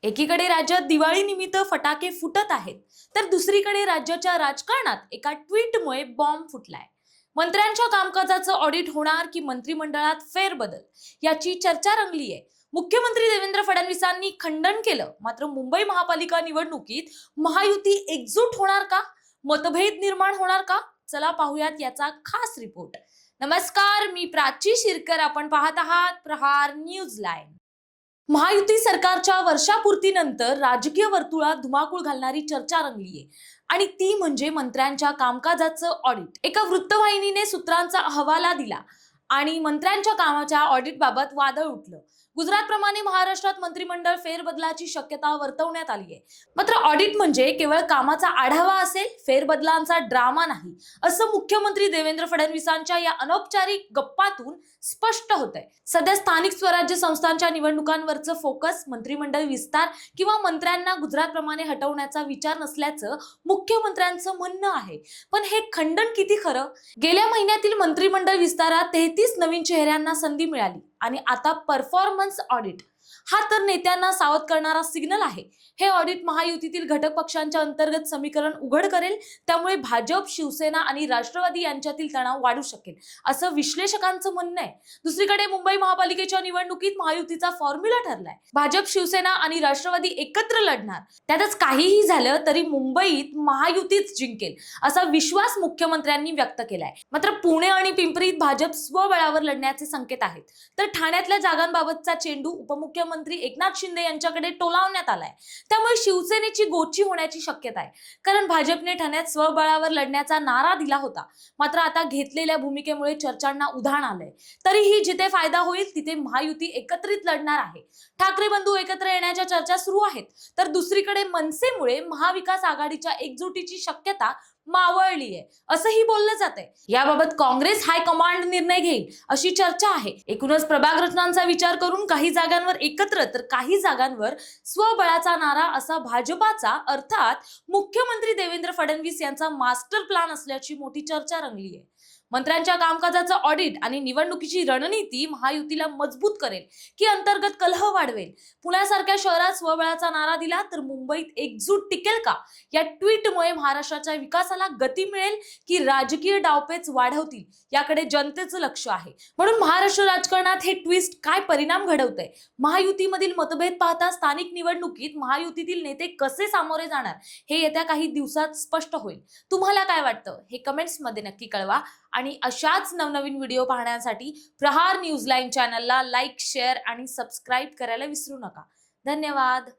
एकीकडे राज्यात दिवाळी निमित्त फटाके फुटत आहेत, तर दुसरीकडे राज्याच्या राजकारणात एका ट्विटमुळे बॉम्ब फुटलाय. मंत्र्यांच्या कामकाजाचं ऑडिट होणार की मंत्रिमंडळात फेरबदल, याची चर्चा रंगली आहे. मुख्यमंत्री देवेंद्र फडणवीसांनी खंडन केलं, मात्र मुंबई महापालिका निवडणुकीत महायुती एकजूट होणार का? मतभेद निर्माण होणार का? चला पाहूयात याचा खास रिपोर्ट. नमस्कार, मी प्राची शिरकर. आपण पाहत आहात प्रहार न्यूज लाईव्ह. महायुती सरकारच्या वर्षापूर्तीनंतर राजकीय वर्तुळात धुमाकूळ घालणारी चर्चा रंगलीये आणि ती म्हणजे मंत्र्यांच्या कामकाजाचं ऑडिट. एका वृत्तवाहिनीने सूत्रांचा हवाला दिला आणि मंत्र्यांच्या कामाच्या ऑडिट बाबत वादळ उठलं. गुजरात प्रमाणे महाराष्ट्रात मंत्रिमंडळ फेरबदलाची शक्यता वर्तवण्यात आली आहे. मात्र ऑडिट म्हणजे केवळ कामाचा आढावा असेल, फेरबदलांचा ड्रामा नाही, असं मुख्यमंत्री देवेंद्र फडणवीसांच्या या अनौपचारिक गप्पातून स्पष्ट होतंय. सध्या स्थानिक स्वराज्य संस्थांच्या निवडणुकांवरचं फोकस मंत्रिमंडळ विस्तार किंवा मंत्र्यांना गुजरात प्रमाणे हटवण्याचा विचार नसल्याचं मुख्यमंत्र्यांचं म्हणणं आहे. पण हे खंडन किती खरं? गेल्या महिन्यातील मंत्रिमंडळ विस्तारात 33 नवीन चेहऱ्यांना संधी मिळाली आणि आता परफॉर्मन्स ऑडिट हा तर नेत्यांना सावध करणारा सिग्नल आहे. हे ऑडिट महायुतीतील घटक पक्षांच्या अंतर्गत समीकरण उघड करेल, त्यामुळे भाजप, शिवसेना आणि राष्ट्रवादी यांच्यातील तणाव वाढू शकेल, असं विश्लेषकांचं म्हणणं आहे. दुसरीकडे मुंबई महापालिकेच्या निवडणुकीत महायुतीचा फॉर्म्युला ठरलाय. भाजप, शिवसेना आणि राष्ट्रवादी एकत्र लढणार. त्यातच काहीही झालं तरी मुंबईत महायुतीच जिंकेल, असा विश्वास मुख्यमंत्र्यांनी व्यक्त केलाय. मात्र पुणे आणि पिंपरीत भाजप स्वबळावर लढण्याचे संकेत आहेत. तर ठाण्यातल्या जागांबाबतचा चेंडू उपमुख्यमंत्री एकनाथ शिंदे यांच्याकडे टोलावण्यात आलाय. त्यामुळे शिवसेनेची गोची होण्याची शक्यता आहे, कारण भाजपने ठाण्यात स्वबळावर लढण्याचा नारा दिला होता. मात्र आता घेतलेल्या भूमिकेमुळे चर्चांना उधाण आलंय. तरीही जिथे फायदा होईल तिथे महायुती एकत्रित लढणार आहे. ठाकरे बंधू एकत्र येण्याच्या चर्चा सुरू आहेत, तर दुसरीकडे मनसेमुळे महाविकास आघाडीच्या एकजुटीची शक्यता मावळली आहे, असंही बोललं जातंय. याबाबत काँग्रेस हायकमांड निर्णय घेईल अशी चर्चा आहे. एकूणच प्रभाग रचनांचा विचार करून काही जागांवर एकत्र तर काही जागांवर स्वबळाचा नारा, असा भाजपाचा अर्थात मुख्यमंत्री देवेंद्र फडणवीस यांचा मास्टर प्लॅन असल्याची मोठी चर्चा रंगली आहे. मंत्र्यांच्या कामकाजाचं ऑडिट आणि निवडणुकीची रणनीती महायुतीला मजबूत करेल की अंतर्गत कलह वाढवेल? पुण्यासारख्या शहरात स्वबळाचा नारा दिला तर मुंबईत एकजूट टिकेल का? या ट्विटमुळे महाराष्ट्राच्या विकासाला गती मिळेल की राजकीय डावपेच वाढवतील, याकडे जनतेचं लक्ष आहे. म्हणून महाराष्ट्र राजकारणात हे ट्विस्ट काय परिणाम घडवतंय? महायुतीमधील मतभेद पाहता स्थानिक निवडणुकीत महायुतीतील नेते कसे सामोरे जाणार, हे येत्या काही दिवसात स्पष्ट होईल. तुम्हाला काय वाटतं हे कमेंट्स मध्ये नक्की कळवा आणि अशाच नवनवीन व्हिडिओ पाहण्यासाठी प्रहार न्यूज लाईव्ह चॅनलला लाईक, शेअर आणि सबस्क्राईब करायला विसरू नका. धन्यवाद.